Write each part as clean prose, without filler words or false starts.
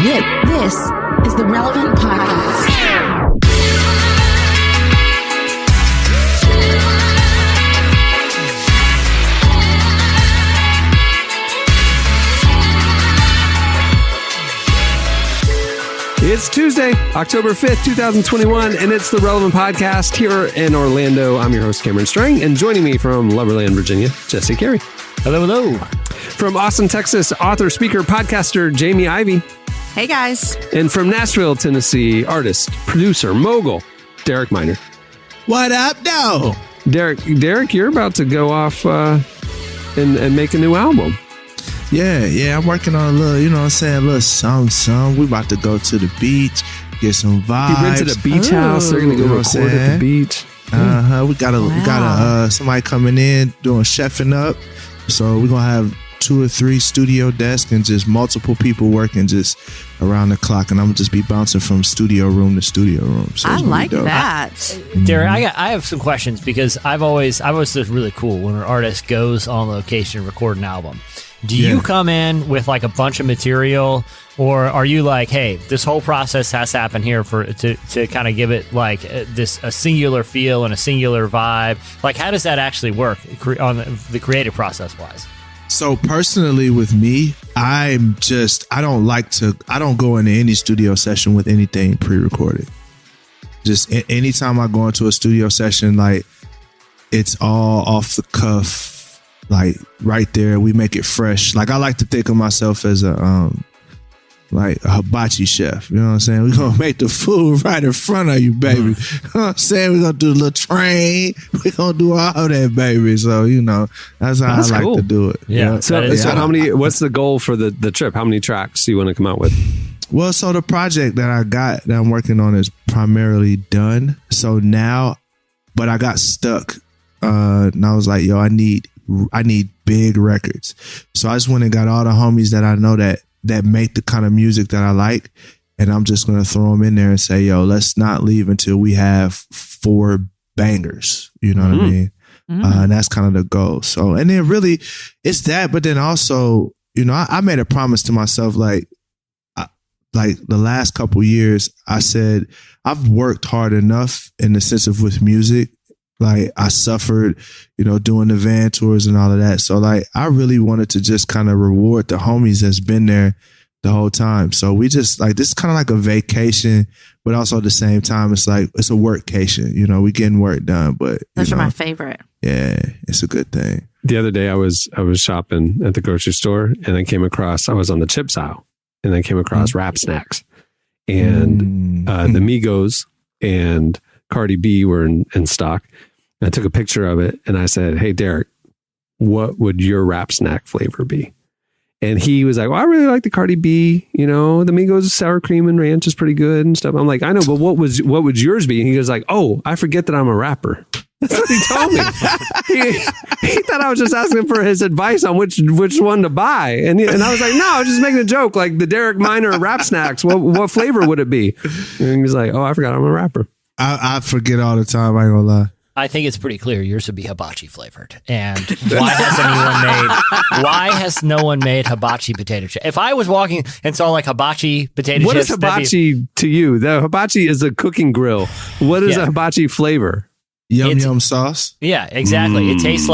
This is the Relevant Podcast. It's Tuesday, October 5th, 2021, and it's the Relevant Podcast here in Orlando. I'm your host, Cameron Strang, and joining me from Loverland, Virginia, Jesse Carey. Hello, hello. From Austin, Texas, author, speaker, podcaster, Jamie Ivey. Hey, guys. And from Nashville, Tennessee, artist, producer, mogul, Derek Miner. What up, though? Derek, you're about to go off and make a new album. Yeah, I'm working on a little, you know what I'm saying, a little something. We about to go to the beach, get some vibes. He rented a beach house. They're going to go record at the beach. We got somebody coming in doing chefing up. So we're going to have 2 or 3 studio desks and just multiple people working just around the clock. And I'm going to just be bouncing from studio room to studio room. So I like that. Derek, I have some questions because I've always just really cool when an artist goes on location and record an album. Do you come in with like a bunch of material, or are you like, hey, this whole process has to happen here to kind of give it like a singular feel and a singular vibe? Like, how does that actually work on the creative process wise? So personally with me, I don't go into any studio session with anything pre-recorded. Just anytime I go into a studio session, like it's all off the cuff. Like right there, we make it fresh. Like I like to think of myself as a hibachi chef. You know what I'm saying? We're gonna make the food right in front of you, baby. You know what I'm saying? We're gonna do a little train. We're gonna do all that, baby. So, you know, that's how I like to do it. Yeah. You know? So what's the goal for the trip? How many tracks do you want to come out with? Well, so the project that I'm working on is primarily done. So now, but I got stuck. And I was like, yo, I need big records. So I just went and got all the homies that I know that make the kind of music that I like. And I'm just going to throw them in there and say, yo, let's not leave until we have 4 bangers. You know what I mean? And that's kind of the goal. So, and then really it's that, but then also, you know, I made a promise to myself, like the last couple years, I said, I've worked hard enough in the sense of with music. Like I suffered, you know, doing the van tours and all of that. So like I really wanted to just kind of reward the homies that's been there the whole time. So we just like, this is kind of like a vacation, but also at the same time, it's like, it's a workcation, you know, we getting work done, but those are my favorite. Yeah, it's a good thing. The other day I was shopping at the grocery store and I was on the chips aisle and I came across Rap Snacks and the Migos and Cardi B were in stock. I took a picture of it and I said, hey, Derek, what would your rap snack flavor be? And he was like, well, I really like the Cardi B, you know, the Migos sour cream and ranch is pretty good and stuff. I'm like, I know, but what would yours be? And he goes like, oh, I forget that I'm a rapper. That's what he told me. He thought I was just asking for his advice on which one to buy. And I was like, no, I was just making a joke. Like the Derek Miner rap snacks, what flavor would it be? And he's like, oh, I forgot I'm a rapper. I forget all the time. I ain't gonna lie. I think it's pretty clear yours would be hibachi flavored. And why has no one made hibachi potato chips? If I was walking and saw like hibachi potato chips. What is hibachi to you? The hibachi is a cooking grill. What is a hibachi flavor? Yum sauce. Yeah, exactly. It tastes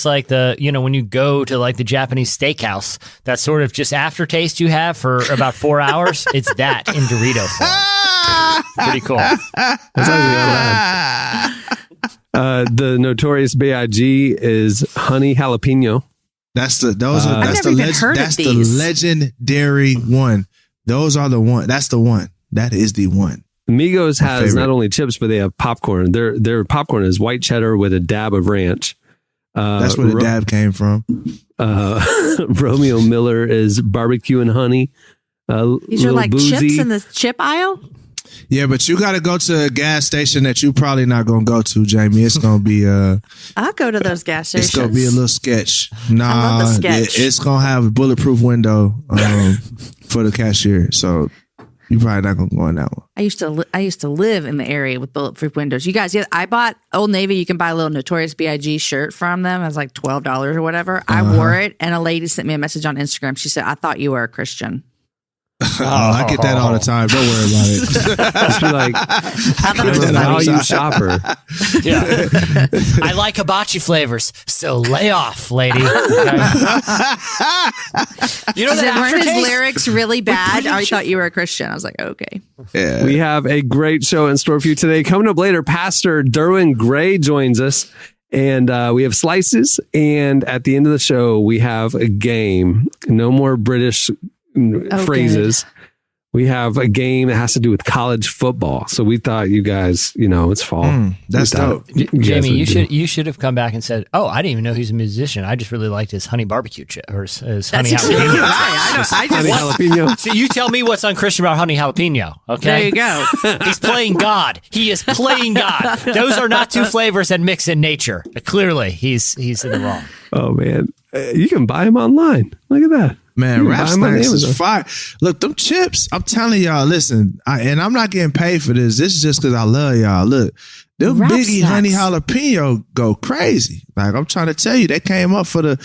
like the, you know, when you go to like the Japanese steakhouse, that sort of just aftertaste you have for about 4 hours. It's that in Dorito form. Pretty cool. That's the Notorious B.I.G. is honey jalapeno. That's the legendary one. Those are the one. That's the one. That is the one. Migos has not only chips, but they have popcorn. Their popcorn is white cheddar with a dab of ranch. That's where the dab came from. Romeo Miller is barbecue and honey. These are like boozy chips in the chip aisle? Yeah, but you got to go to a gas station that you probably not going to go to, Jamie. It's going to be... I'll go to those gas stations. It's going to be a little sketch. Nah, I love the sketch. It's going to have a bulletproof window for the cashier. So you're probably not going to go in that one. I used to live in the area with bulletproof windows. You guys, I bought Old Navy. You can buy a little Notorious B.I.G. shirt from them. It was like $12 or whatever. I wore it, and a lady sent me a message on Instagram. She said, I thought you were a Christian. I get that all the time. Don't worry about it. Just be like, I'm a value shopper. Yeah. I like hibachi flavors, so lay off, lady. Okay. You know that Weren't his aftertaste? lyrics really bad? I thought you were a Christian. I was like, okay. Yeah. We have a great show in store for you today. Coming up later, Pastor Derwin Gray joins us, and we have slices. And at the end of the show, we have a game. No more British phrases. Good. We have a game that has to do with college football. So we thought you guys, it's fall. That's dope. Jamie, you should have come back and said, "Oh, I didn't even know he's a musician. I just really liked his honey barbecue chip or his honey exactly jalapeno." right. Honey jalapeno. So you tell me what's unchristian about honey jalapeno, okay? There you go. He's playing God. He is playing God. Those are not two flavors that mix in nature. Clearly, he's in the wrong. Oh, man. You can buy them online. Look at that. Man, Rap buy 'em on Snacks is Amazon. fire. Look, them chips, I'm telling y'all, listen, and I'm not getting paid for this. This is just because I love y'all. Look, them Rap Biggie Snacks. Honey Jalapeno go crazy. Like, I'm trying to tell you, they came out for the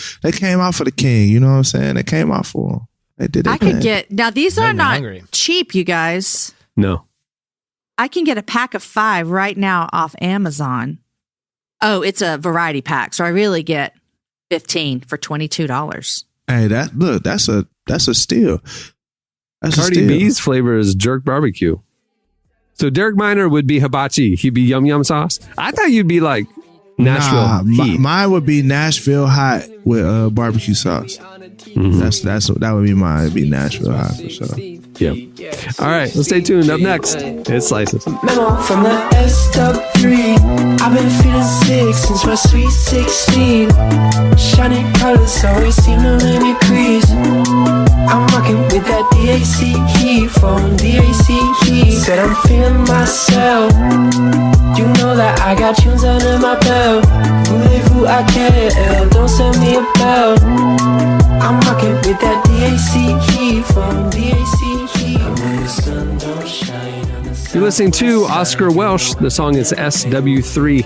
king. You know what I'm saying? They came out for him. They did it. I could get, now these are Made me not hungry. cheap, you guys. No. I can get a pack of 5 right now off Amazon. Oh, it's a variety pack. So I really get 15 for $22. Hey, that's a steal. That's a Cardi steal. B's flavor is jerk barbecue. So Derek Minor would be hibachi. He'd be yum yum sauce. I thought you'd be like Nashville heat. Mine would be Nashville hot with barbecue sauce. That would be mine. It'd be Nashville hot for sure. Yep. All right, let's stay tuned. Up next, it's Slices. Memo from the SW3. I've been feeling sick since my sweet 16. Shining colors always seem to make me crease. I'm rocking with that DAC heat from DAC heat. Said I'm feeling myself. You know that I got tunes under my belt. Voulez-vous I can't, don't send me a bell. I'm rocking with that DAC heat from DAC heat. I'm in the sun, don't shine on the sun. You're listening to Oscar Welsh. The song is SW3.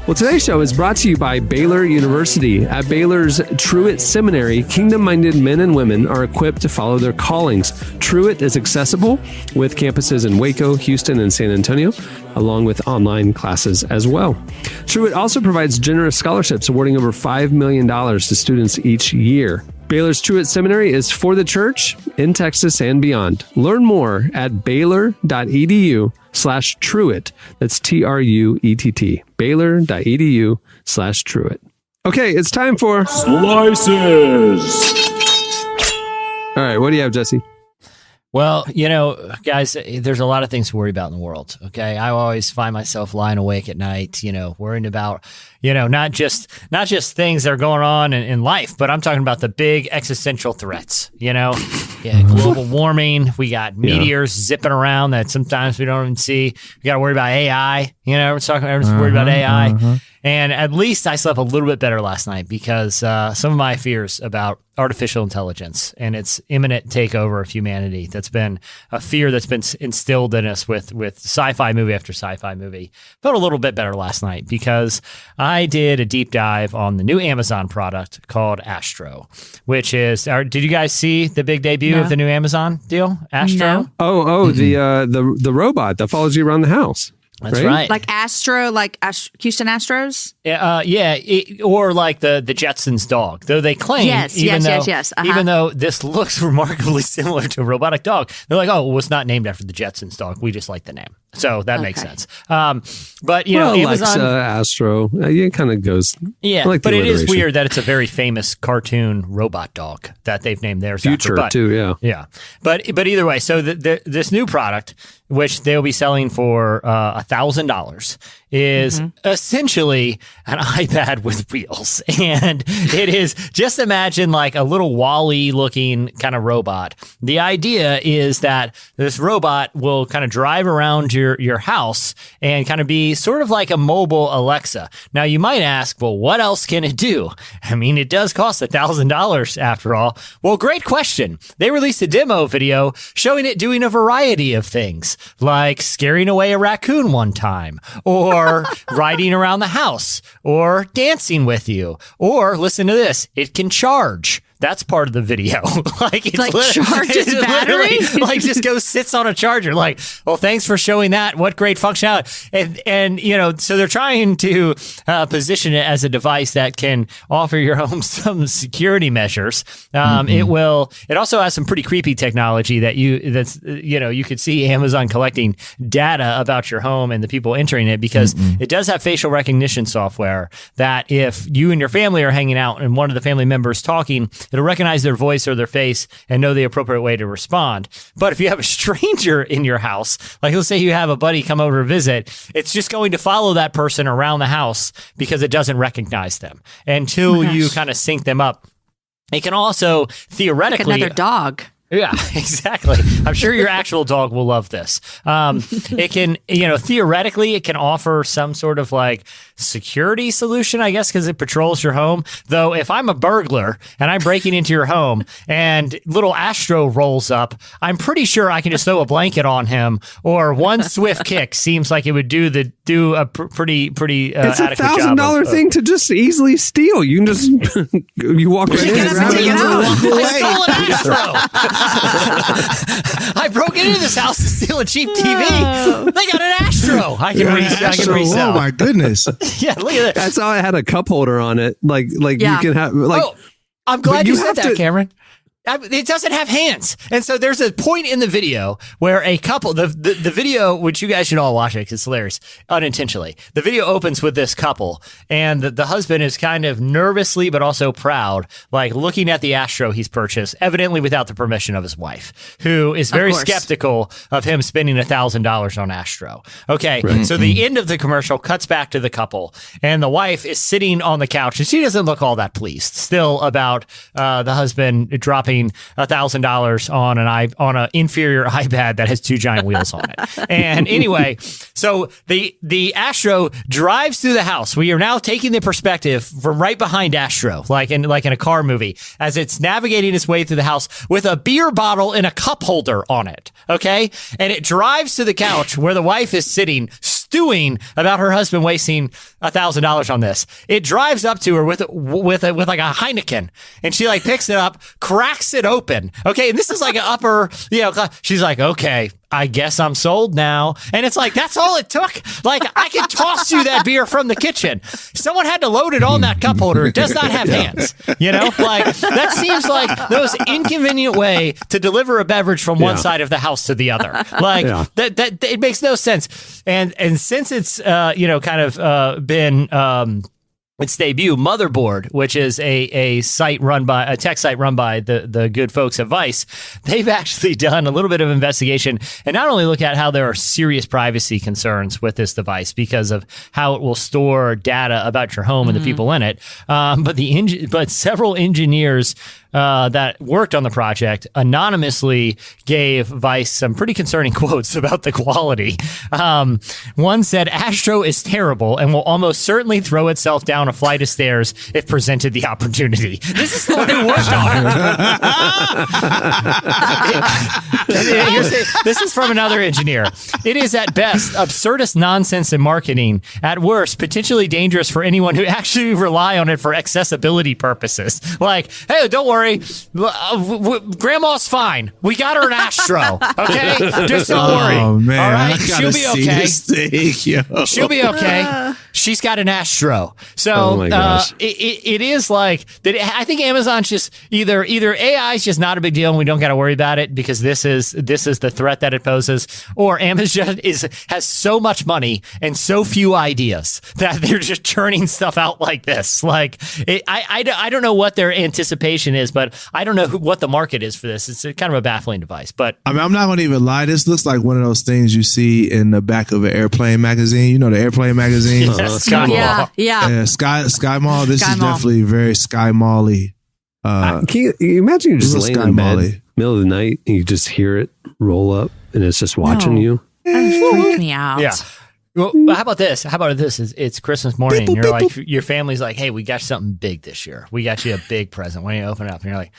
Well, today's show is brought to you by Baylor University. At Baylor's Truett Seminary, kingdom-minded men and women are equipped to follow their callings. Truett is accessible with campuses in Waco, Houston, and San Antonio, along with online classes as well. Truett also provides generous scholarships, awarding over $5 million to students each year. Baylor's Truett Seminary is for the church in Texas and beyond. Learn more at baylor.edu/Truett. That's TRUETT. Baylor.edu/Truett. Okay, it's time for Slices. All right, what do you have, Jesse? Well, guys, there's a lot of things to worry about in the world. Okay. I always find myself lying awake at night, worrying about, not just things that are going on in life, but I'm talking about the big existential threats, global warming. We got meteors zipping around that sometimes we don't even see. We got to worry about AI, everyone's worried about AI. And at least I slept a little bit better last night because some of my fears about artificial intelligence and its imminent takeover of humanity, that's been a fear that's been instilled in us with sci-fi movie after sci-fi movie, felt a little bit better last night because I did a deep dive on the new Amazon product called Astro, which is, did you guys see the big debut of the new Amazon deal? Astro? No. The robot that follows you around the house. That's right. Like Astro, like Houston Astros? Or like the Jetsons dog. Though they claim, Yes. even though this looks remarkably similar to a robotic dog, they're like, oh, well, it's not named after the Jetsons dog. We just like the name. So that makes sense. But, Amazon... Alexa, Astro, it kind of goes... Yeah, I like the but it is alliteration. weird that it's a very famous cartoon robot dog that they've named theirs Future, after. too, yeah. Yeah. But either way, so this new product, which they'll be selling for $1,000, is essentially an iPad with wheels. And it is, just imagine like a little Wall-E looking kind of robot. The idea is that this robot will kind of drive around your house and kind of be sort of like a mobile Alexa. Now you might ask, well, what else can it do? I mean, it does cost $1,000 after all. Well, great question. They released a demo video showing it doing a variety of things, like scaring away a raccoon one time, or riding around the house, or dancing with you, or listen to this, it can charge. That's part of the video. Like it's like charge its battery? Like just goes sits on a charger. Like, well, thanks for showing that. What great functionality. And you know, so they're trying to position it as a device that can offer your home some security measures. It also has some pretty creepy technology you could see Amazon collecting data about your home and the people entering it, because it does have facial recognition software that if you and your family are hanging out and one of the family members talking, it'll recognize their voice or their face and know the appropriate way to respond. But if you have a stranger in your house, like let's say you have a buddy come over to visit, it's just going to follow that person around the house because it doesn't recognize them until you kind of sync them up. It can also theoretically... Like another dog. Yeah, exactly. I'm sure your actual dog will love this. It can, theoretically, it can offer some sort of like security solution, I guess, because it patrols your home. Though, if I'm a burglar and I'm breaking into your home and little Astro rolls up, I'm pretty sure I can just throw a blanket on him, or one swift kick seems like it would do a pretty it's adequate job. It's $1,000 thing to just easily steal. You can just you walk right in, grab it, and I stole an Astro. I broke into this house to steal a cheap TV. They got an Astro. I can resell. Oh my goodness! Yeah, look at that. That's all. It had a cup holder on it. Like you can have like. Oh, I'm glad you said that, to, Cameron. It doesn't have hands. And so there's a point in the video where a couple, the video, which you guys should all watch it because it's hilarious, unintentionally. The video opens with this couple, and the husband is kind of nervously but also proud, like looking at the Astro he's purchased, evidently without the permission of his wife, who is very skeptical of him spending $1,000 on Astro. Okay, so the end of the commercial cuts back to the couple, and the wife is sitting on the couch, and she doesn't look all that pleased still about the husband dropping $1,000 on an inferior iPad that has two giant wheels on it. And anyway, so the Astro drives through the house. We are now taking the perspective from right behind Astro, like in a car movie, as it's navigating its way through the house with a beer bottle and a cup holder on it. Okay, and it drives to the couch where the wife is sitting, stewing about her husband wasting $1,000 on this. It drives up to her with like a Heineken, and she like picks it up, cracks it open. Okay, and this is like an upper, she's like, okay, I guess I'm sold now. And it's like, that's all it took. Like, I could toss you that beer from the kitchen. Someone had to load it on that cup holder. It does not have hands. Like that seems like the most inconvenient way to deliver a beverage from one side of the house to the other. Like that it makes no sense. And since it's been its debut, Motherboard, which is a tech site run by the good folks at Vice, they've actually done a little bit of investigation and not only look at how there are serious privacy concerns with this device because of how it will store data about your home and the people in it, but several engineers that worked on the project anonymously gave Vice some pretty concerning quotes about the quality. One said, Astro is terrible and will almost certainly throw itself down a flight of stairs if presented the opportunity. This is the one who worked on it. This is from another engineer. It is at best absurdist nonsense in marketing, at worst potentially dangerous for anyone who actually rely on it for accessibility purposes. Like, hey, don't worry, Grandma's fine. We got her an Astro. Okay, just don't worry. Oh man, all right, she'll be okay. She'll be okay. She's got an Astro. So it is like that. I think Amazon's just either AI is just not a big deal and we don't got to worry about it because this is the threat that it poses, or Amazon has so much money and so few ideas that they're just churning stuff out like this. Like I don't know what their anticipation is, but I don't know what the market is for this. It's kind of a baffling device. But I mean, I'm not going to even lie. This looks like one of those things you see in the back of an airplane magazine. You know, the airplane magazine. Sky Mall. Yeah. Sky Mall. This Sky is Mall. Definitely very Sky Mall-y. Can you imagine you just Real laying Sky in bed, Mall-y. middle of the night, and you just hear it roll up, and it's just watching No. you? That would freak me out. Yeah. Well, how about this? It's Christmas morning, and you're like, your family's like, hey, we got something big this year. We got you a big present. Why don't you open it up? And you're like,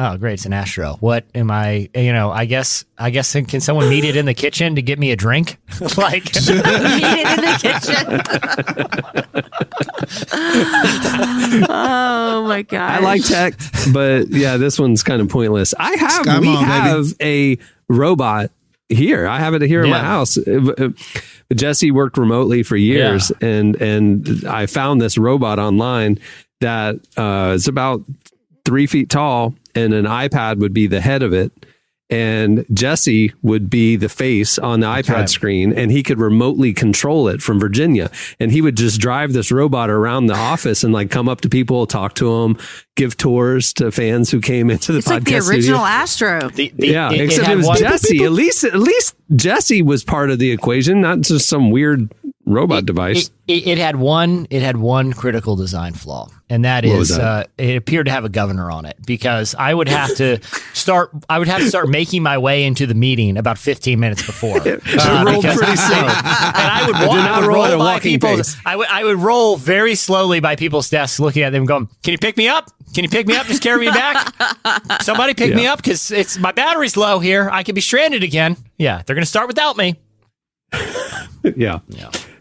Oh, great. It's an Astro. What am I, I guess, can someone meet it in the kitchen to get me a drink? Like, Meet it in the kitchen. Oh my God. I like tech, but yeah, this one's kind of pointless. We have a robot here. I have it here in my house. Jesse worked remotely for years, and I found this robot online that is about 3 feet tall, and an iPad would be the head of it. And Jesse would be the face on the iPad screen, and he could remotely control it from Virginia. And he would just drive this robot around the office and like come up to people, talk to them, give tours to fans who came into the podcast like the original Astro. Except it was Jesse. At least Jesse was part of the equation, not just some weird robot device. It had one critical design flaw, and that is it appeared to have a governor on it, because I would have to start making my way into the meeting about 15 minutes before. It rolled pretty slow. And I would roll by people's. I would roll very slowly by people's desks, looking at them, going, "Can you pick me up? Can you pick me up? Just carry me back. Somebody pick me up, because it's my battery's low here. I could be stranded again." Yeah, they're going to start without me. Yeah.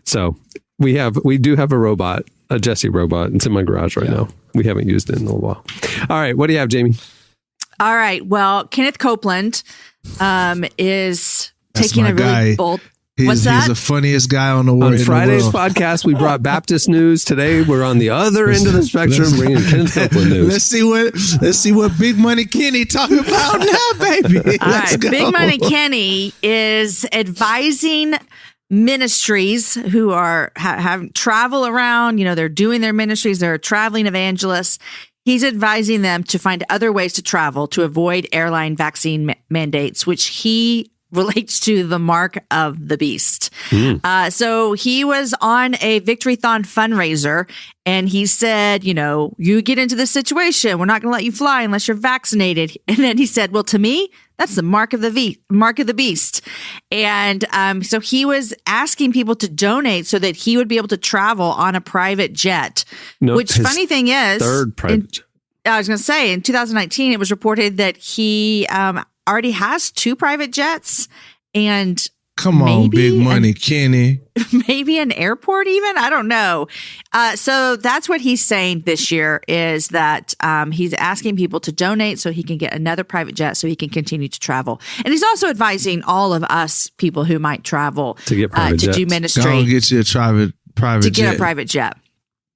So we do have a robot, a Jesse robot. It's in my garage right now. We haven't used it in a little while. All right. What do you have, Jamie? All right. Well, Kenneth Copeland is That's taking my a really guy. bold. He's the funniest guy on the world. On Friday's podcast, we brought Baptist news. Today, we're on the other end of the spectrum, bringing Kenneth Copeland news. Let's see what Big Money Kenny talking about now, baby. All right. Big Money Kenny is advising ministries who are have travel around. They're doing their ministries. They're traveling evangelists. He's advising them to find other ways to travel to avoid airline vaccine mandates, which he relates to the mark of the beast. So he was on a Victory-thon fundraiser, and he said, you get into this situation, we're not going to let you fly unless you're vaccinated. And then he said, well, to me, that's the mark of the beast. And so he was asking people to donate so that he would be able to travel on a private jet. Which, funny thing is, third private jet. I was going to say, in 2019, it was reported that he already has 2 private jets, and come on, Big Money Kenny, maybe an airport even. I don't know. So that's what he's saying this year, is that he's asking people to donate so he can get another private jet so he can continue to travel. And he's also advising all of us people who might travel to get private to do ministry. Go get you a private to jet. Get a private jet.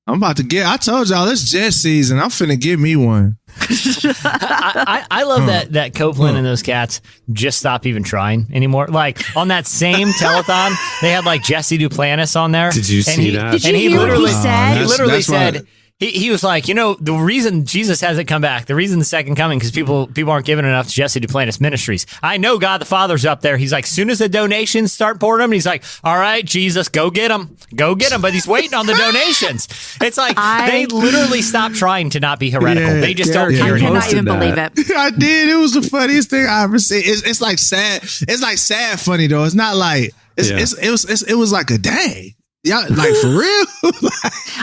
I'm about to I told y'all, it's jet season. I'm finna get me one. I love that Copeland and those cats just stop even trying anymore. Like on that same telethon, they had like Jesse Duplantis on there. Did you see that? Did you hear what he said? He literally said. He was like, the reason Jesus hasn't come back, the reason the second coming, because people aren't giving enough to Jesse Duplantis Ministries. I know God the Father's up there. He's like, soon as the donations start pouring them, he's like, all right, Jesus, go get them. But he's waiting on the donations. It's like they literally stopped trying to not be heretical. They just don't care. I cannot even believe it. I did. It was the funniest thing I ever seen. It's like sad. It's like sad funny though. It's not like it was like a dang. Yeah, like for real.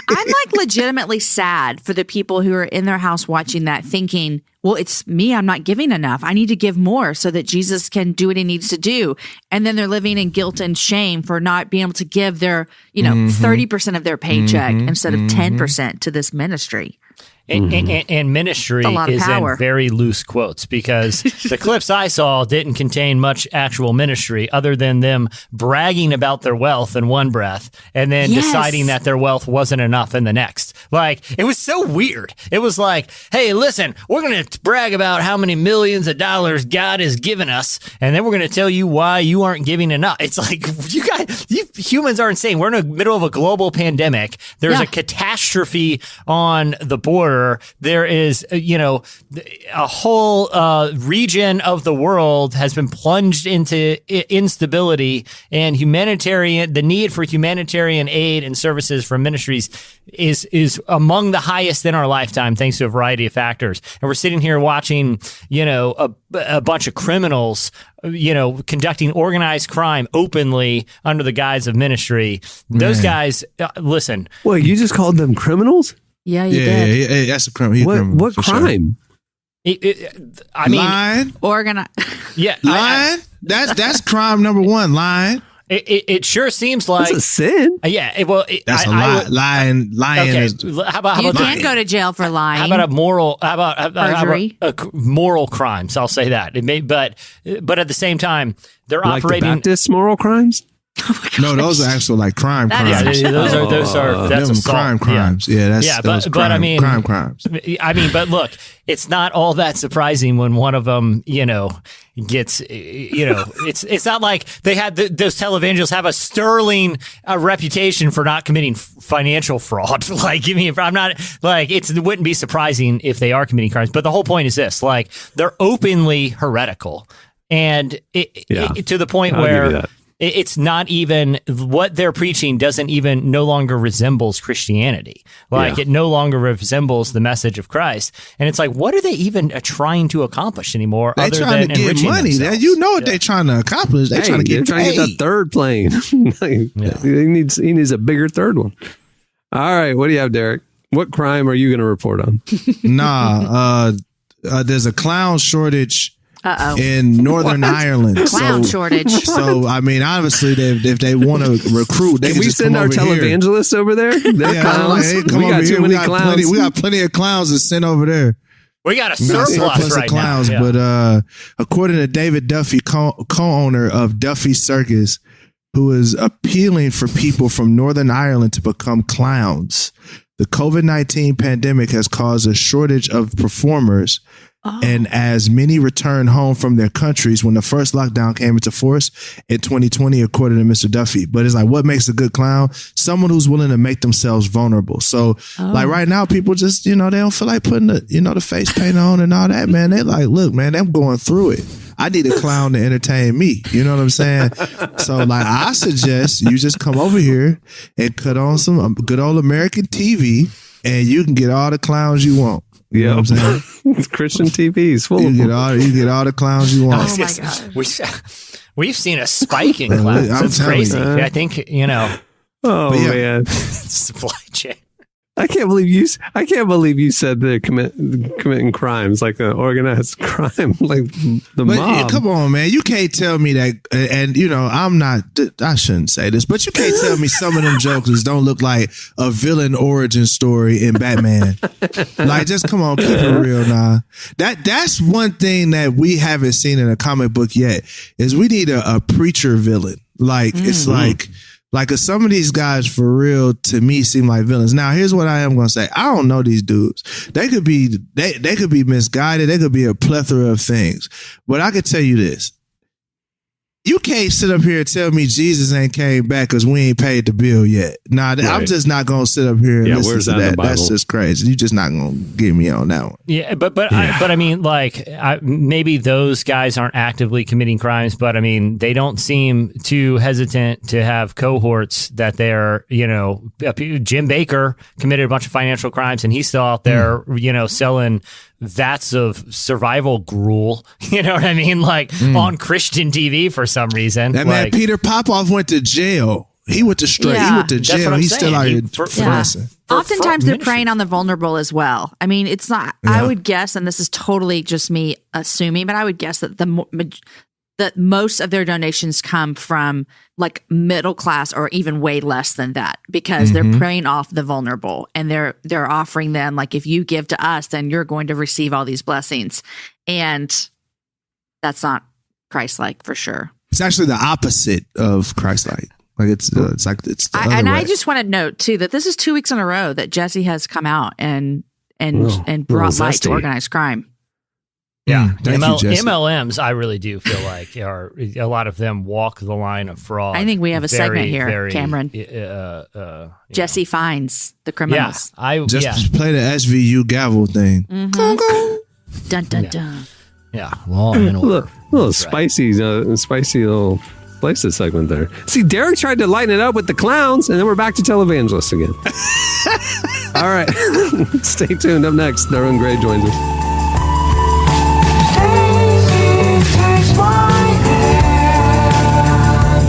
I'm like legitimately sad for the people who are in their house watching that, thinking, well, it's me. I'm not giving enough. I need to give more so that Jesus can do what he needs to do. And then they're living in guilt and shame for not being able to give their, 30% of their paycheck instead of 10% to this ministry. And ministry is in very loose quotes, because the clips I saw didn't contain much actual ministry other than them bragging about their wealth in one breath and then deciding that their wealth wasn't enough in the next. Like, it was so weird. It was like, hey, listen, we're going to brag about how many millions of dollars God has given us, and then we're going to tell you why you aren't giving enough. It's like, you humans are insane. We're in the middle of a global pandemic. There's a catastrophe on the border. There is, a whole region of the world has been plunged into instability, and the need for humanitarian aid and services from ministries is among the highest in our lifetime, thanks to a variety of factors. And we're sitting here watching, a bunch of criminals, conducting organized crime openly under the guise of ministry. Those guys, listen. Well, you just called them criminals? Yeah, you did. Yeah, that's a crime. What crime? I mean, lying, Organize. yeah, lying. That's crime number one. Lying. It sure seems like That's a sin. yeah. That's a lie. Lying. Okay, Is how about You the- can't go to jail for lying. How about a moral? How about Perjury? moral crimes? I'll say that. It may, but at the same time, they're Like the operating. Baptist moral crimes. no, those are actual like crime That is crimes. Yeah, those are that's Them assault. crimes. Yeah, that's Yeah, those but I mean, crimes. I mean, but look, it's not all that surprising when one of them, gets, it's not like they had those televangelists have a sterling reputation for not committing financial fraud. Like, I'm not like it wouldn't be surprising if they are committing crimes. But the whole point is this: like, they're openly heretical, and to the point I'll give you where. that. It's not even what they're preaching doesn't even no longer resembles Christianity. Like it no longer resembles the message of Christ. And it's like, what are they even trying to accomplish anymore? They other trying than to get enriching money. themselves? You know what they're trying to accomplish. They're trying to get they're trying to get that third plane. He needs a bigger third one. All right, what do you have, Derek? What crime are you going to report on? There's a clown shortage Uh-oh. in Northern Ireland. Clown shortage. So I mean, obviously, if they want to recruit, they Can can we just send come our over here. televangelists over there? They're Yeah, clowns. hey, come We over got here. too many clowns. We got plenty of clowns to send over there. We got a We got surplus right of clowns. now. Yeah. But according to David Duffy, co-owner of Duffy Circus, who is appealing for people from Northern Ireland to become clowns, the COVID-19 pandemic has caused a shortage of performers. And as many return home from their countries when the first lockdown came into force in 2020, according to Mr. Duffy. But it's like, what makes a good clown? Someone who's willing to make themselves vulnerable. So like right now, people just, they don't feel like putting the face paint on and all that, man. They're like, look, man, I'm going through it. I need a clown to entertain me. You know what I'm saying? So like, I suggest you just come over here and cut on some good old American TV and you can get all the clowns you want. You know what I'm saying? Christian TV is full You of get them. all the clowns you want. Oh my God. We've seen a spike in clowns. I'm It's telling crazy. you. I think, Oh But yeah. man, supply chain. I can't believe you said they're committing crimes like an organized crime, like the But mob. come on, man. You can't tell me that. And, I shouldn't say this, but you can't tell me some of them jokers don't look like a villain origin story in Batman. Like, just come on, keep it real now. That's one thing that we haven't seen in a comic book yet is we need a preacher villain. Like, it's like some of these guys for real to me seem like villains. Now, here's what I am going to say. I don't know these dudes. They could be misguided. They could be a plethora of things. But I could tell you this. You can't sit up here and tell me Jesus ain't came back because we ain't paid the bill yet. Nah, I'm Right. just not going to sit up here and where's listen that to in the that. That's Bible? just crazy. You're just not going to get me on that one. Yeah, but I mean, like, maybe those guys aren't actively committing crimes, but I mean, they don't seem too hesitant to have cohorts that they're, Jim Baker committed a bunch of financial crimes, and he's still out there, selling vats of survival gruel. You know what I mean? Like on Christian TV for some reason. That man, Peter Popoff went to jail. He went to straight. Yeah. He went to That's jail. what I'm He's still saying. out He- here for- finessing. Oftentimes they're ministry. preying on the vulnerable as well. I mean, it's not, I would guess, and this is totally just me assuming, but I would guess that that most of their donations come from like middle class or even way less than that because they're preying off the vulnerable and they're offering them like, if you give to us, then you're going to receive all these blessings. And that's not Christ-like for sure. It's actually the opposite of Christ-like. Like it's the other And way. I just want to note too that this is 2 weeks in a row that Jesse has come out and brought light to zesty. organized crime. Yeah, Thank you, Jesse. MLMs, I really do feel like are a lot of them walk the line of fraud. I think we have a segment here, Cameron. Jesse finds the Yeah, criminals. Just play the SVU gavel thing. Dun dun dun. Yeah, law and order. little spicy little slices segment there. See, Derek tried to lighten it up with the clowns, and then we're back to televangelists again. All right, stay tuned. Up next, Derwin Gray joins us. Takes my hand,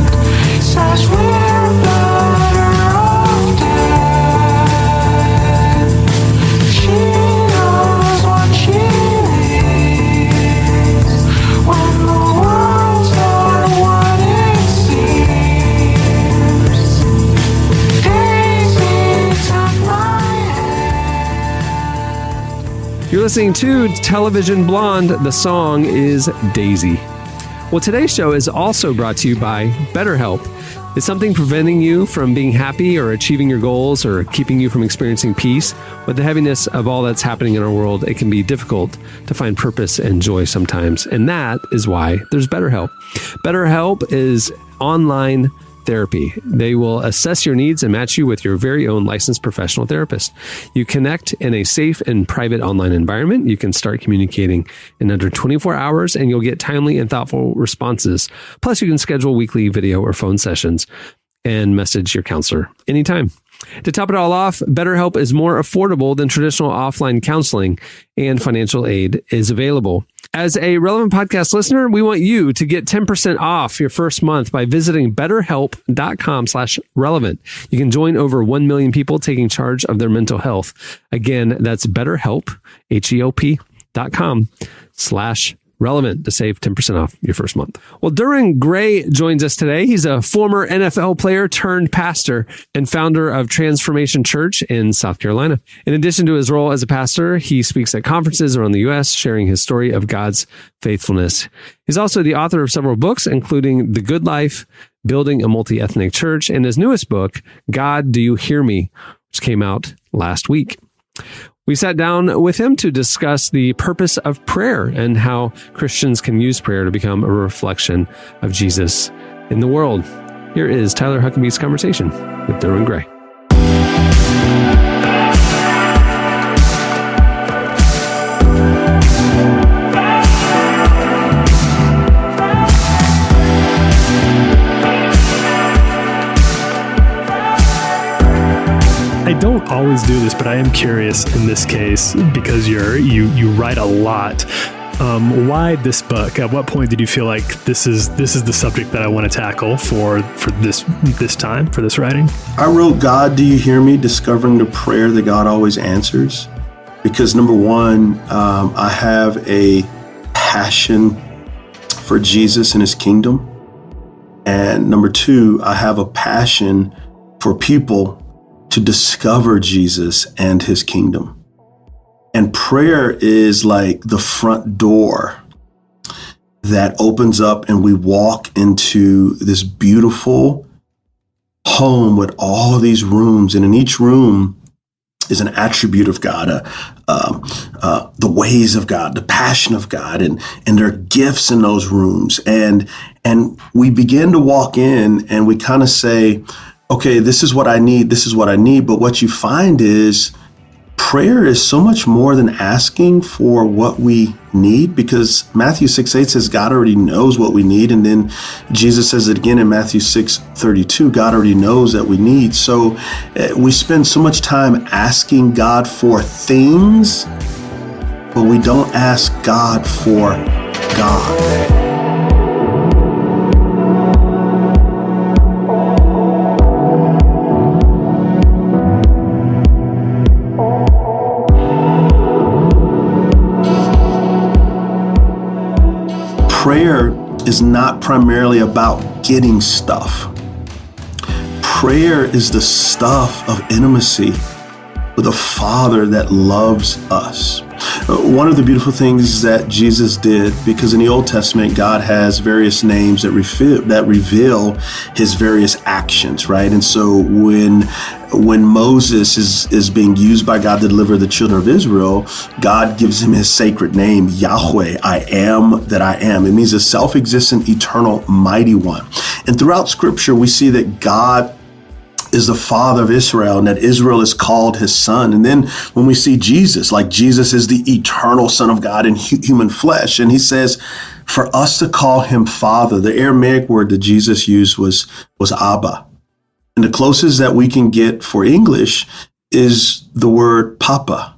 says we're better off dead. She knows what she needs. listening to Television Blonde. The song is Daisy. Well, today's show is also brought to you by BetterHelp. Is something preventing you from being happy or achieving your goals or keeping you from experiencing peace? With the heaviness of all that's happening in our world, it can be difficult to find purpose and joy sometimes. And that is why there's BetterHelp. BetterHelp is online therapy. They will assess your needs and match you with your very own licensed professional therapist. You connect in a safe and private online environment. You can start communicating in under 24 hours and you'll get timely and thoughtful responses. Plus, you can schedule weekly video or phone sessions and message your counselor anytime. To top it all off, BetterHelp is more affordable than traditional offline counseling, and financial aid is available. As a Relevant Podcast listener, we want you to get 10% off your first month by visiting betterhelp.com/relevant. You can join over 1 million people taking charge of their mental health. Again, that's BetterHelp, HELP.com/relevant to save 10% off your first month. Well, Derwin Gray joins us today. He's a former NFL player turned pastor and founder of Transformation Church in South Carolina. In addition to his role as a pastor, he speaks at conferences around the U.S., sharing his story of God's faithfulness. He's also the author of several books, including The Good Life, Building a Multi-Ethnic Church, and his newest book, God, Do You Hear Me?, which came out last week. We sat down with him to discuss the purpose of prayer and how Christians can use prayer to become a reflection of Jesus in the world. Here is Tyler Huckabee's conversation with Derwin Gray. I don't always do this, but I am curious in this case because you write a lot. Why this book? At what point did you feel like this is the subject that I want to tackle for this time, for this writing? I wrote God, Do You Hear Me? Discovering the prayer that God always answers. Because number one, I have a passion for Jesus and his kingdom. And number two, I have a passion for people to discover Jesus and his kingdom. And prayer is like the front door that opens up and we walk into this beautiful home with all of these rooms. And in each room is an attribute of God, the ways of God, the passion of God, and there are gifts in those rooms. And we begin to walk in and we kind of say, okay, this is what I need. This is what I need. But what you find is prayer is so much more than asking for what we need, because Matthew 6:8 says God already knows what we need. And then Jesus says it again in Matthew 6:32, God already knows that we need. So we spend so much time asking God for things, but we don't ask God for God. Prayer is not primarily about getting stuff. Prayer is the stuff of intimacy with a Father that loves us. One of the beautiful things that Jesus did, because in the Old Testament, God has various names that reveal his various actions, right? And so when Moses is being used by God to deliver the children of Israel, God gives him his sacred name, Yahweh, I am that I am. It means a self-existent, eternal, mighty one. And throughout Scripture, we see that God is the Father of Israel and that Israel is called his son. And then when we see Jesus, like Jesus is the eternal Son of God in human flesh, and he says, for us to call him Father, the Aramaic word that Jesus used was Abba. And the closest that we can get for English is the word Papa.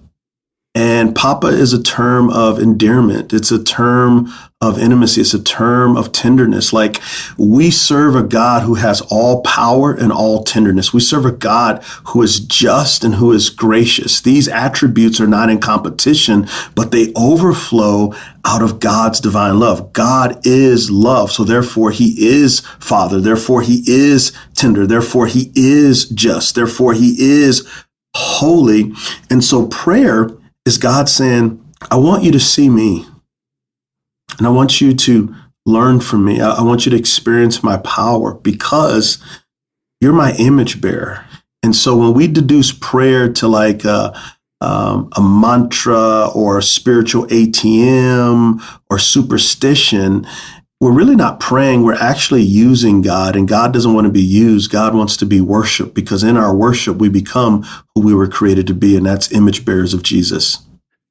And Papa is a term of endearment. It's a term of intimacy. It's a term of tenderness. Like, we serve a God who has all power and all tenderness. We serve a God who is just and who is gracious. These attributes are not in competition, but they overflow out of God's divine love. God is love. So therefore he is Father. Therefore he is tender. Therefore he is just. Therefore he is holy. And so prayer is God saying, I want you to see me. And I want you to learn from me. I want you to experience my power because you're my image bearer. And so when we deduce prayer to like a mantra or a spiritual ATM or superstition, we're really not praying. We're actually using God, and God doesn't want to be used. God wants to be worshiped, because in our worship, we become who we were created to be, and that's image bearers of Jesus.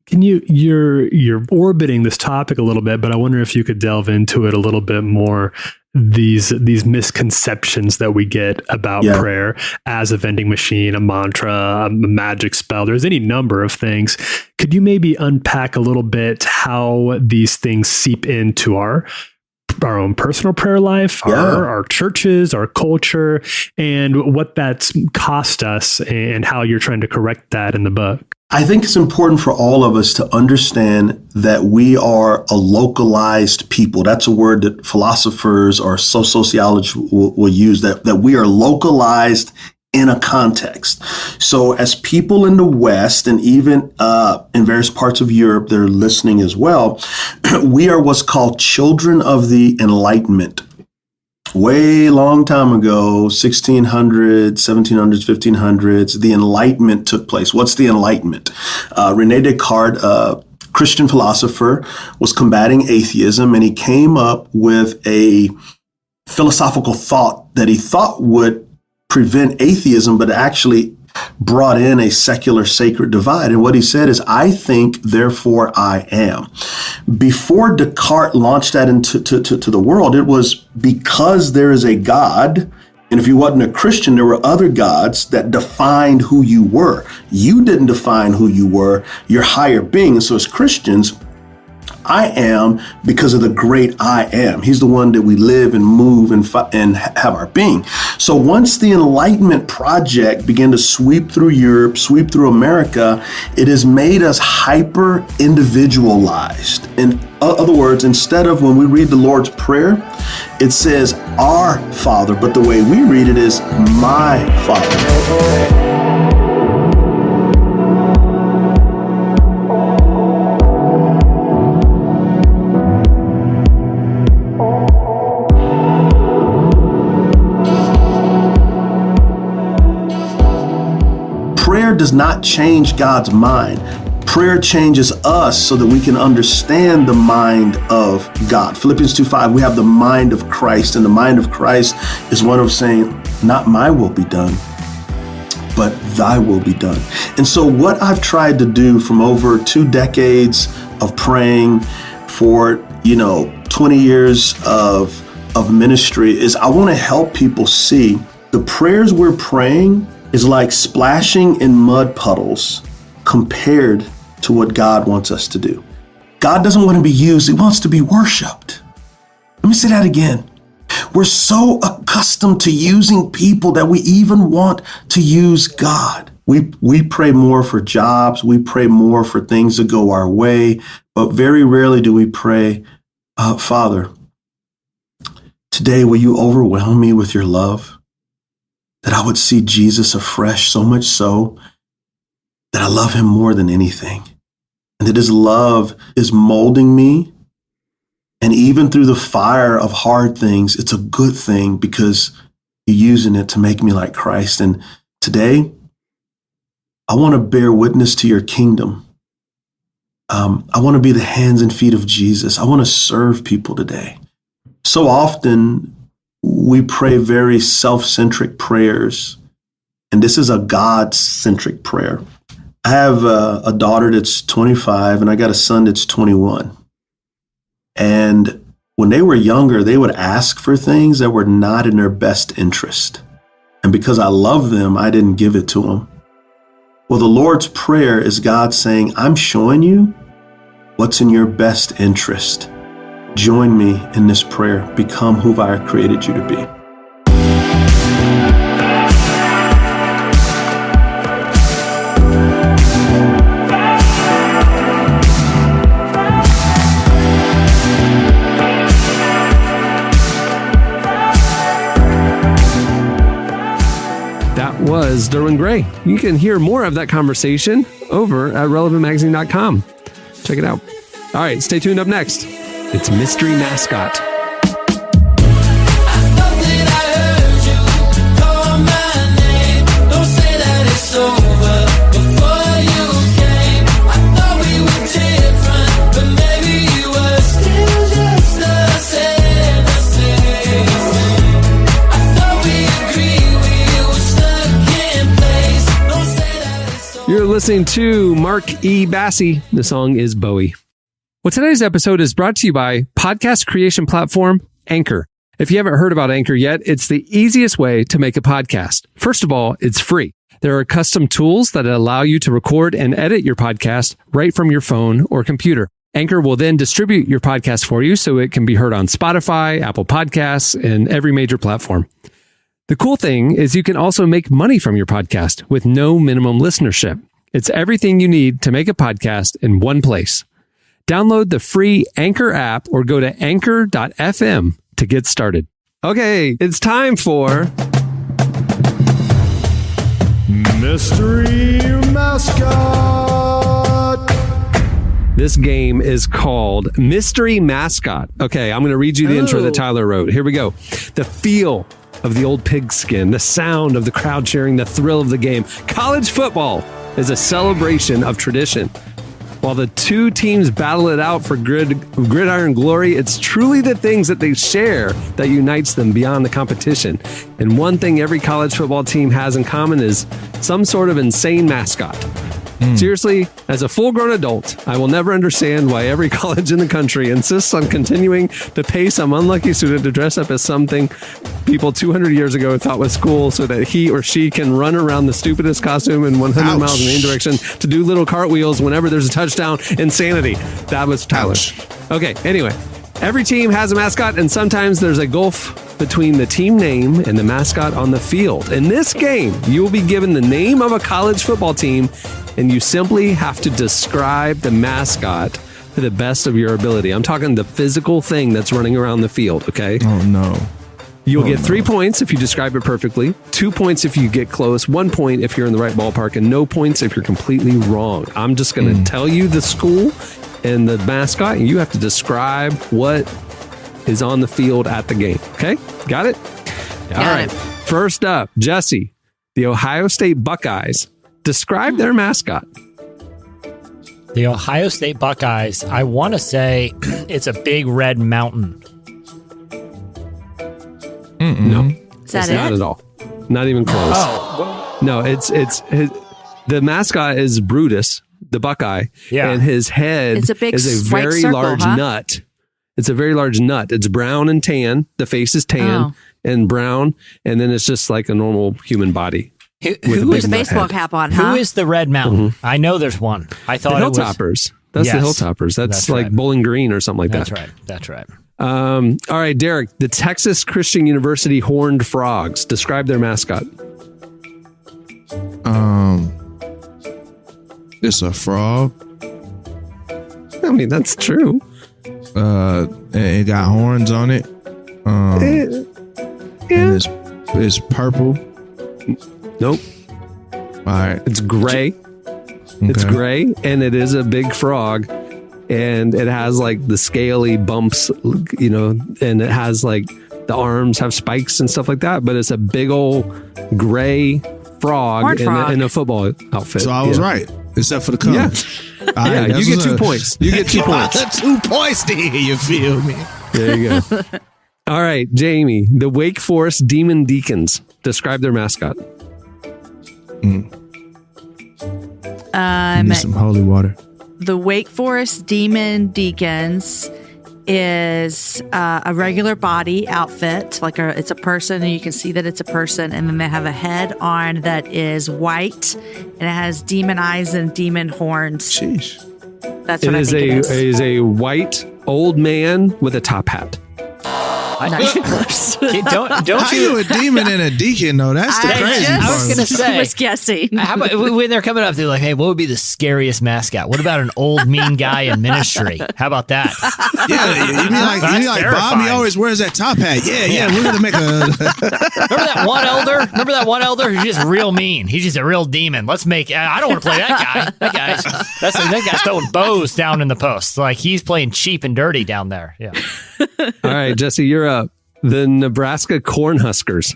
Can you're orbiting this topic a little bit, but I wonder if you could delve into it a little bit more. These misconceptions that we get about prayer as a vending machine, a mantra, a magic spell. There's any number of things. Could you maybe unpack a little bit how these things seep into our own personal prayer life, our churches, our culture, and what that's cost us, and how you're trying to correct that in the book? I think it's important for all of us to understand that we are a localized people. That's a word that philosophers or sociologists will use, that we are localized in a context. So as people in the West, and even in various parts of Europe, they're listening as well, we are what's called children of the Enlightenment. Way long time ago, 1600s, 1700s, 1500s, the Enlightenment took place. What's the Enlightenment? Rene Descartes, a Christian philosopher, was combating atheism, and he came up with a philosophical thought that he thought would prevent atheism, but actually brought in a secular sacred divide. And what he said is, I think, therefore I am. Before Descartes launched that into to the world, it was because there is a God. And if you wasn't a Christian, there were other gods that defined who you were. You didn't define who you were, your higher being. And so as Christians, I am because of the great I am. He's the one that we live and move and have our being. So once the Enlightenment project began to sweep through Europe, sweep through America, it has made us hyper individualized. In other words, instead of when we read the Lord's Prayer, it says our Father, but the way we read it is my Father. Prayer does not change God's mind. Prayer changes us so that we can understand the mind of God. Philippians 2:5, we have the mind of Christ, and the mind of Christ is one of saying, not my will be done, but thy will be done. And so what I've tried to do from over 2 decades of praying, for 20 years of ministry, is I want to help people see the prayers we're praying is like splashing in mud puddles compared to what God wants us to do. God doesn't want to be used. He wants to be worshiped. Let me say that again. We're so accustomed to using people that we even want to use God. We pray more for jobs. We pray more for things to go our way. But very rarely do we pray, Father, today will you overwhelm me with your love? That I would see Jesus afresh, so much so that I love him more than anything. And that his love is molding me. And even through the fire of hard things, it's a good thing because you're using it to make me like Christ. And today, I want to bear witness to your kingdom. I want to be the hands and feet of Jesus. I want to serve people today. So often, we pray very self-centric prayers, and this is a God-centric prayer. I have a daughter that's 25, and I got a son that's 21. And when they were younger, they would ask for things that were not in their best interest. And because I love them, I didn't give it to them. Well, the Lord's Prayer is God saying, I'm showing you what's in your best interest. Join me in this prayer. Become who I created you to be. That was Derwin Gray. You can hear more of that conversation over at relevantmagazine.com. Check it out. All right, stay tuned. Up next, it's Mystery Mascot. You're listening to Mark E. Bassey. The song is Bowie. Well, today's episode is brought to you by podcast creation platform Anchor. If you haven't heard about Anchor yet, it's the easiest way to make a podcast. First of all, it's free. There are custom tools that allow you to record and edit your podcast right from your phone or computer. Anchor will then distribute your podcast for you so it can be heard on Spotify, Apple Podcasts, and every major platform. The cool thing is you can also make money from your podcast with no minimum listenership. It's everything you need to make a podcast in one place. Download the free Anchor app or go to anchor.fm to get started. Okay, it's time for Mystery Mascot. This game is called Mystery Mascot. Okay, I'm going to read you the intro that Tyler wrote. Here we go. The feel of the old pigskin, the sound of the crowd cheering, the thrill of the game. College football is a celebration of tradition. While the two teams battle it out for gridiron glory, it's truly the things that they share that unites them beyond the competition. And one thing every college football team has in common is some sort of insane mascot. Seriously, as a full-grown adult, I will never understand why every college in the country insists on continuing to pay some unlucky student to dress up as something people 200 years ago thought was cool so that he or she can run around the stupidest costume in 100 miles in any direction to do little cartwheels whenever there's a touchdown. Insanity. That was Tyler. Okay, anyway, every team has a mascot, and sometimes there's a gulf between the team name and the mascot on the field. In this game, you will be given the name of a college football team, and you simply have to describe the mascot to the best of your ability. I'm talking the physical thing that's running around the field, okay? Oh, no. You'll get 3 points if you describe it perfectly, 2 points if you get close, 1 point if you're in the right ballpark, and no points if you're completely wrong. I'm just going to tell you the school and the mascot, and you have to describe what is on the field at the game. Okay? Got it? All right. First up, Jesse, the Ohio State Buckeyes. Describe their mascot. The Ohio State Buckeyes, I want to say it's a big red mountain. No. Is that it's not at all. Not even close. Oh, No, the mascot is Brutus, the Buckeye, and his head It's a big is a white very circle, large huh? nut. It's a very large nut. It's brown and tan. The face is tan and brown, and then it's just like a normal human body. who With is a baseball cap on, huh? Who is the red mountain? I know there's one. I thought The it was Hilltoppers. That's Yes. the Hilltoppers. That's like right. Bowling Green or something like That's that. right. That's right. All right, Derek, the Texas Christian University Horned Frogs. Describe their mascot. It's a frog. I mean, that's true. It got horns on it. And it's purple. Nope. All right. It's gray. It's Okay. gray, and it is a big frog, and it has like the scaly bumps, you know, and it has like the arms have spikes and stuff like that, but it's a big old gray frog, Horned frog. in a football outfit. So I was right, except for the color. Yeah. All right, Yeah, that's you get what's 2 up. points. You get 2 points. 2 points to hear, you feel me? There you go. All right, Jamie, the Wake Forest Demon Deacons. Describe their mascot. Need some holy water. The Wake Forest Demon Deacons is a regular body outfit, it's a person, and you can see that it's a person, and then they have a head on that is white, and it has demon eyes and demon horns. Sheesh. That's It what I is think it is. a white old man with a top hat. Not close. Don't How you? you a demon and a deacon though? That's the crazy part. I was gonna say. was guessing. How about when they're coming up, they're like, "Hey, what would be the scariest mascot? What about an old mean guy in ministry? How about that?" Yeah, you mean like Bob? terrifying. He always wears that top hat. Yeah. We're gonna make a. Remember that one elder? Remember that one elder who's just real mean? He's just a real demon. Let's make. I don't want to play that guy. That guy's throwing bows down in the post. Like he's playing cheap and dirty down there. Yeah. All right, Jesse, you're up. The Nebraska Cornhuskers.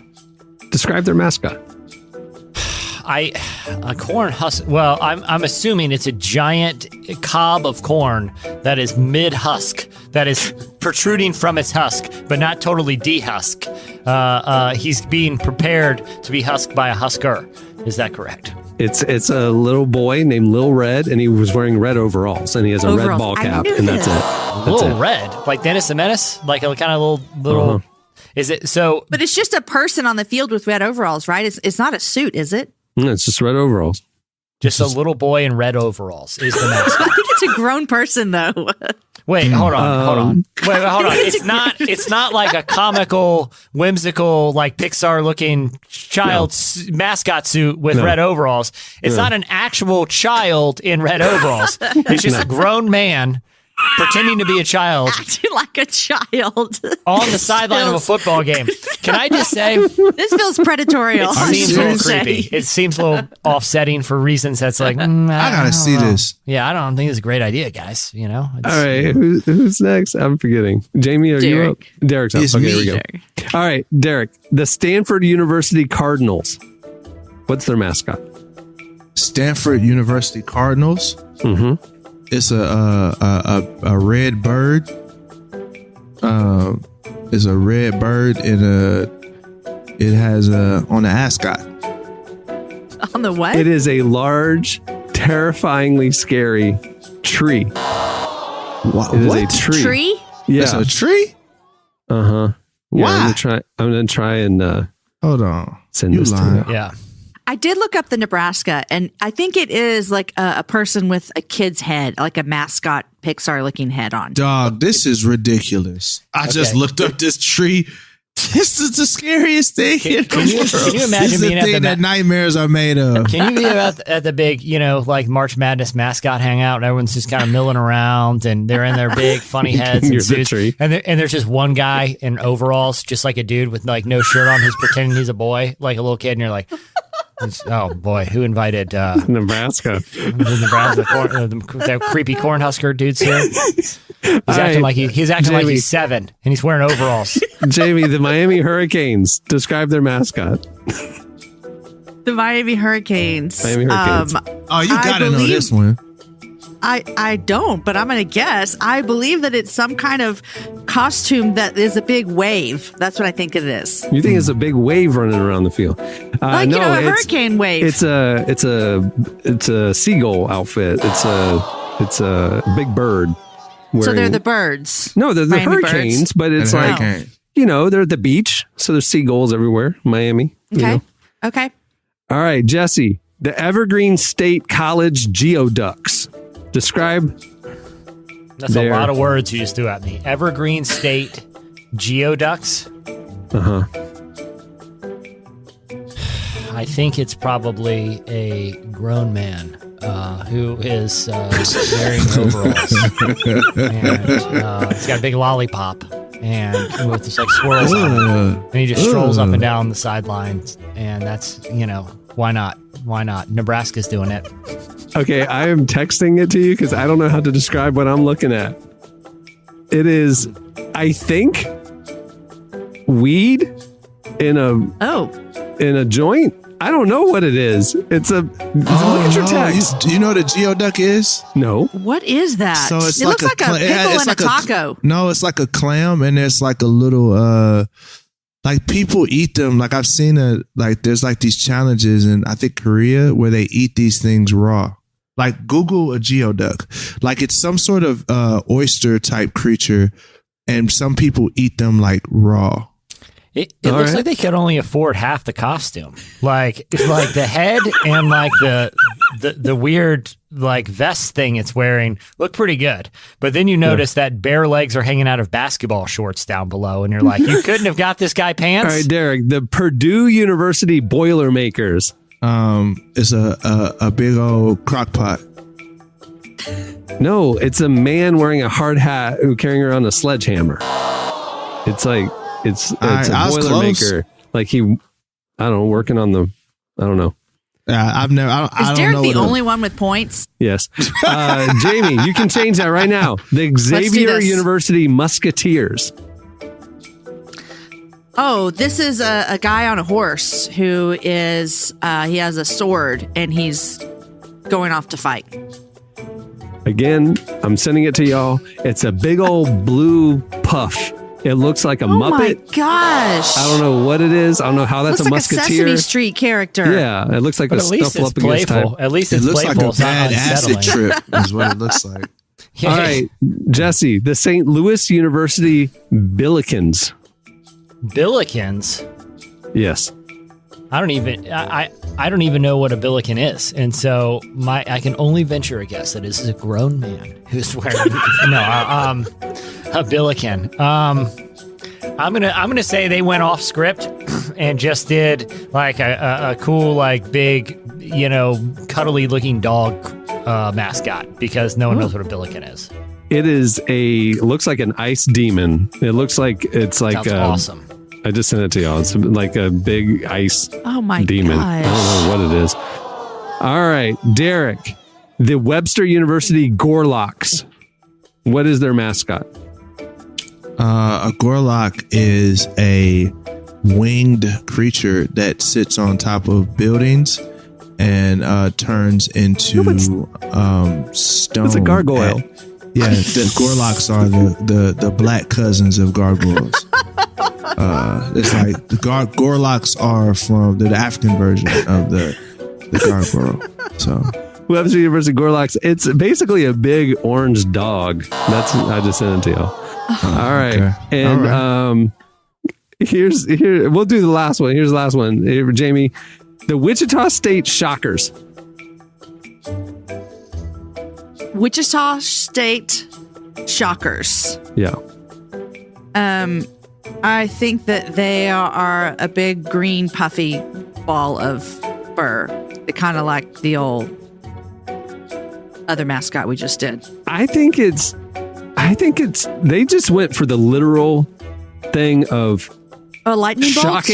Describe their mascot. A corn husk. Well, I'm assuming it's a giant cob of corn that is mid-husk, that is protruding from its husk, but not totally dehusk. He's being prepared to be husked by a husker. Is that correct? It's a little boy named Lil Red, and he was wearing red overalls, and he has a red ball cap, and that's it. Little Red, like Dennis the Menace, like a kind of little. Is it so? But it's just a person on the field with red overalls, right? It's not a suit, is it? No, it's just red overalls. Just a little boy in red overalls is the mascot. I think it's a grown person, though. Wait, hold on. Wait, hold on. It's not like a comical, whimsical, like Pixar-looking mascot suit with red overalls. It's not an actual child in red overalls. It's just a grown man pretending to be a child. Acting like a child. On the sideline of a football game. Can I just say? This feels predatory. It seems a little creepy. It seems a little offsetting for reasons that's like, I gotta see this. Yeah, I don't think it's a great idea, guys. You know? All right, who's next? I'm forgetting. Jamie, are you up? Derek's up. It's Okay, me. here we go. All right, Derek. The Stanford University Cardinals. What's their mascot? Stanford University Cardinals. Mm-hmm. It's a red bird. It's a red bird and it has on the ascot. On the what? It is a large, terrifyingly scary tree. It is a tree. Tree? Yeah. It's a tree? Uh-huh. Why? Yeah, I'm gonna try and Hold on. send this to lying. you. Yeah. I did look up the Nebraska, and I think it is like a person with a kid's head, like a mascot Pixar-looking head on. Dog, this is ridiculous. I just looked up this tree. This is the scariest thing in the Can you world. imagine This is the being at thing the that nightmares are made of. Can you be at the big, like March Madness mascot hangout, and everyone's just kind of milling around, and they're in their big funny heads and You're the suits, tree. and there's just one guy in overalls, just like a dude with like no shirt on, who's pretending he's a boy, like a little kid, and you're like, oh boy, who invited Nebraska. the Nebraska that creepy Cornhusker dudes here? He's acting like he's acting like he's 7, and he's wearing overalls. Jamie, the Miami Hurricanes. Describe their mascot. The Miami Hurricanes. Miami Hurricanes. Oh, you I gotta know believe- this one. I don't, but I'm going to guess. I believe that it's some kind of costume that is a big wave. That's what I think it is. You think it's a big wave running around the field? Like, no, a it's- hurricane wave. It's a seagull outfit. It's a big bird. So they're wearing- the birds. No, they're the Miami hurricanes, birds. but it's And like hurricane. they're at the beach, so there's seagulls everywhere. Miami. you Okay. know. Okay. All right, Jesse, the Evergreen State College Geoducks. Describe. That's There. a lot of words you just threw at me. Evergreen State Geoducks. Uh-huh. I think it's probably a grown man who is wearing overalls. And he's got a big lollipop and with just like swirls on it. And he just strolls up and down the sidelines. And that's, why not? Why not? Nebraska's doing it. Okay, I am texting it to you because I don't know how to describe what I'm looking at. It is, I think, weed in a joint. I don't know what it is. It's a look at your text. Do you know what a geoduck is? No. What is that? So it's it like looks like a pickle and a taco. No, it's like a clam, and there's like a little like people eat them. Like I've seen there's like these challenges in I think Korea where they eat these things raw. Like Google a geoduck. Like it's some sort of oyster type creature, and some people eat them like raw. It looks like they could only afford half the costume. Like the head and like the weird like vest thing it's wearing look pretty good. But then you notice that bare legs are hanging out of basketball shorts down below, and you're like, you couldn't have got this guy pants. All right, Derek, the Purdue University Boilermakers. It's a big old crock pot. No, it's a man wearing a hard hat who carrying around a sledgehammer. It's like it's a Boilermaker. Like I don't know, working on the. I don't know. I've never. I Is don't Derek know the only one with points? Yes, Jamie, you can change that right now. The Xavier University Musketeers. Oh, this is a guy on a horse who is he has a sword and he's going off to fight. Again, I'm sending it to y'all. It's a big old blue puff. It looks like a Muppet. Oh my gosh! I don't know what it is. I don't know how that's looks a like musketeer. A Sesame Street character. Yeah, it looks like but a at least snuffle it's up against playful. type. At least It it's looks playful. like a bad acid unsettling. trip. Is what it looks like. Yeah. All right, Jesse, the St. Louis University Billikens. Billikens. Yes. I don't even know what a billiken is, and so I can only venture a guess that this is a grown man who's wearing a billiken. I'm gonna say they went off script and just did like a cool like big cuddly looking dog mascot because no one knows what a billiken is. It is looks like an ice demon. It looks like it's like Sounds awesome. I just sent it to y'all. It's like a big ice demon. Gosh. I don't know what it is. All right, Derek, the Webster University Gorlocks. What is their mascot? A Gorlock is a winged creature that sits on top of buildings and turns into stone. It's a gargoyle. Yeah, the Gorlocks are the black cousins of gargoyles. It's like the Gorlocks are from the African version of the gargoyle. So Webster University Gorlocks. It's basically a big orange dog. I just sent it to y'all. All right, okay. And All right. Here we'll do the last one. Here's the last one, here, Jamie. The Wichita State Shockers. Wichita State Shockers. Yeah. I think that they are a big green puffy ball of fur. They kind of like the old other mascot we just did. I think it's they just went for the literal thing of A lightning bolt?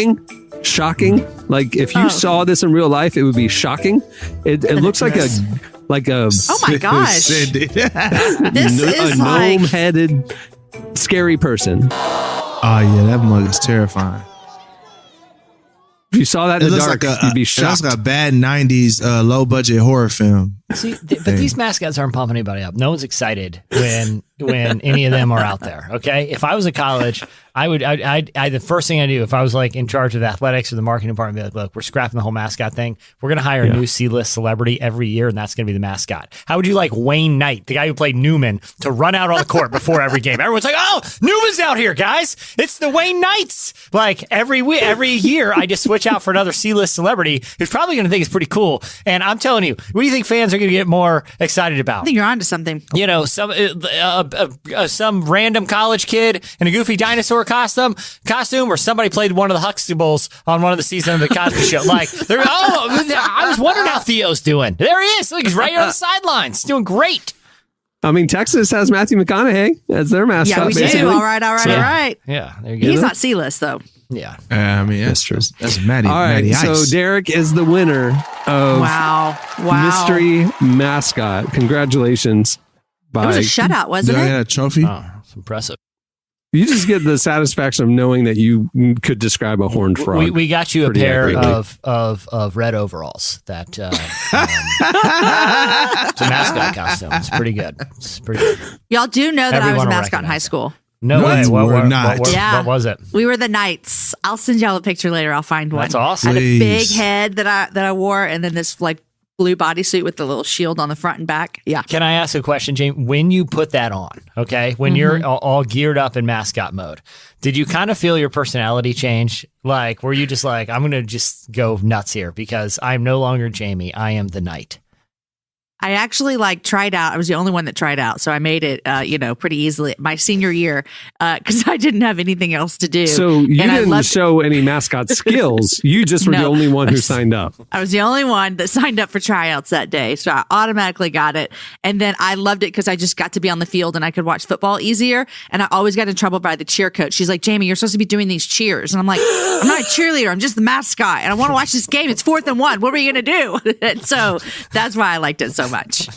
shocking. Like if you saw this in real life, it would be shocking. It looks like a Oh my gosh. This is a like gnome-headed scary person. Oh yeah, that mug is terrifying. If you saw that in the dark, you'd be It shocked. looks like a bad '90s low budget horror film. See, but these mascots aren't pumping anybody up. No one's excited when any of them are out there. Okay, if I was in college, the first thing I do if I was like in charge of athletics or the marketing department, be like, look, we're scrapping the whole mascot thing. We're gonna hire a new C-list celebrity every year, and that's gonna be the mascot. How would you like Wayne Knight, the guy who played Newman, to run out on the court before every game? Everyone's like, oh, Newman's out here, guys. It's the Wayne Knights. Like every year, I just switch out for another C-list celebrity who's probably gonna think it's pretty cool. And I'm telling you, what do you think fans are gonna get more excited about? I think you're onto something. You know, some random college kid in a goofy dinosaur costume, or somebody played one of the Huxtables on one of the seasons of the Cosby Show. Like, I was wondering how Theo's doing. There he is. Look, he's right on the sidelines, doing great. I mean, Texas has Matthew McConaughey as their mascot. Yeah, we basically. do. All right. Yeah, there you go. He's not C-list though. Yeah. I mean, that's true. That's Matty. All right, Matty so Ice. Derek is the winner of Wow. Mystery Mascot. Congratulations. It was a shutout, wasn't Do I it? get a trophy? Oh, it's impressive. You just get the satisfaction of knowing that you could describe a horned frog. We got you a pretty pair accurately. of red overalls. That it's a mascot costume. It's pretty good. It's pretty good. Y'all do know that I was Everyone a will mascot in high recognize school. No way. We're not. Yeah. What was it? We were the Knights. I'll send y'all a picture later. I'll find one. That's awesome. I had a big Please. head that I wore, and then this like blue bodysuit with the little shield on the front and back. Yeah. Can I ask a question, Jamie? When you put that on, okay, when you're all geared up in mascot mode, did you kind of feel your personality change? Like, were you just like, I'm going to just go nuts here because I'm no longer Jamie. I am the knight. I actually tried out. I was the only one that tried out. So I made it, pretty easily my senior year because I didn't have anything else to do. So you didn't show any mascot skills. You just were the only one who signed up. I was the only one that signed up for tryouts that day. So I automatically got it. And then I loved it because I just got to be on the field and I could watch football easier. And I always got in trouble by the cheer coach. She's like, Jamie, you're supposed to be doing these cheers. And I'm like, I'm not a cheerleader. I'm just the mascot. And I want to watch this game. It's 4th and 1. What are we going to do? And so that's why I liked it so much.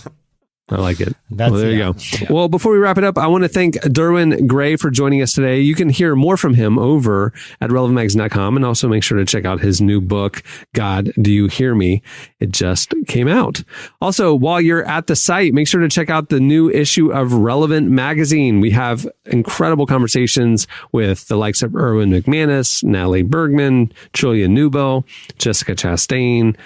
I like it. There you go. Yeah. Well, before we wrap it up, I want to thank Derwin Gray for joining us today. You can hear more from him over at relevantmagazine.com, and also make sure to check out his new book, God, Do You Hear Me? It just came out. Also, while you're at the site, make sure to check out the new issue of Relevant Magazine. We have incredible conversations with the likes of Erwin McManus, Natalie Bergman, Julia Newbell, Jessica Chastain,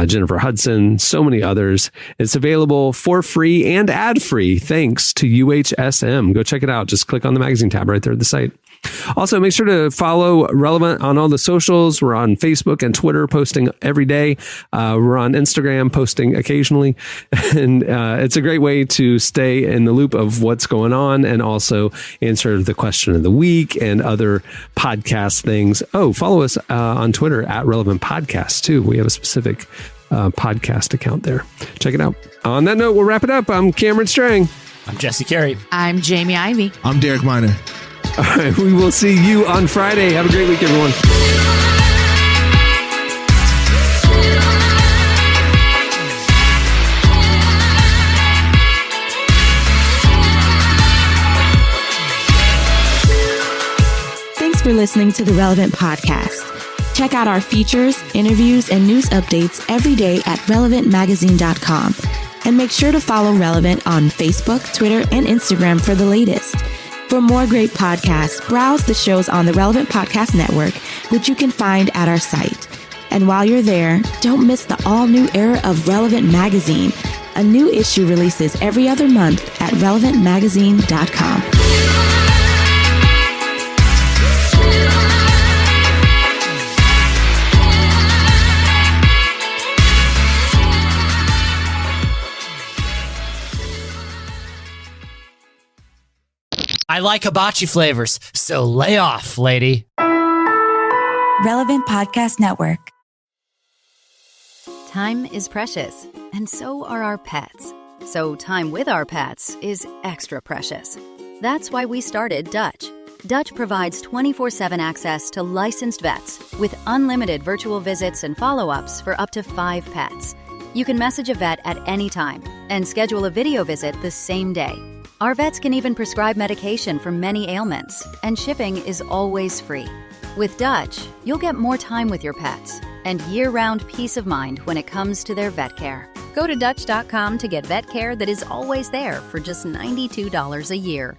Jennifer Hudson, so many others. It's available for free and ad-free thanks to UHSM. Go check it out. Just click on the magazine tab right there at the site. Also, make sure to follow Relevant on all the socials. We're on Facebook and Twitter, posting every day. We're on Instagram, posting occasionally. And it's a great way to stay in the loop of what's going on and also answer the question of the week and other podcast things. Oh, follow us on Twitter at Relevant Podcast, too. We have a specific podcast account there. Check it out. On that note, we'll wrap it up. I'm Cameron Strang. I'm Jesse Carey. I'm Jamie Ivey. I'm Derek Miner. All right, we will see you on Friday. Have a great week, everyone. Thanks for listening to the Relevant Podcast. Check out our features, interviews, and news updates every day at relevantmagazine.com. And make sure to follow Relevant on Facebook, Twitter, and Instagram for the latest. For more great podcasts, browse the shows on the Relevant Podcast Network, which you can find at our site. And while you're there, don't miss the all-new era of Relevant Magazine. A new issue releases every other month at relevantmagazine.com. I like hibachi flavors, so lay off, lady. Relevant Podcast Network. Time is precious, and so are our pets. So time with our pets is extra precious. That's why we started Dutch. Dutch provides 24/7 access to licensed vets with unlimited virtual visits and follow-ups for up to 5 pets. You can message a vet at any time and schedule a video visit the same day. Our vets can even prescribe medication for many ailments, and shipping is always free. With Dutch, you'll get more time with your pets and year-round peace of mind when it comes to their vet care. Go to Dutch.com to get vet care that is always there for just $92 a year.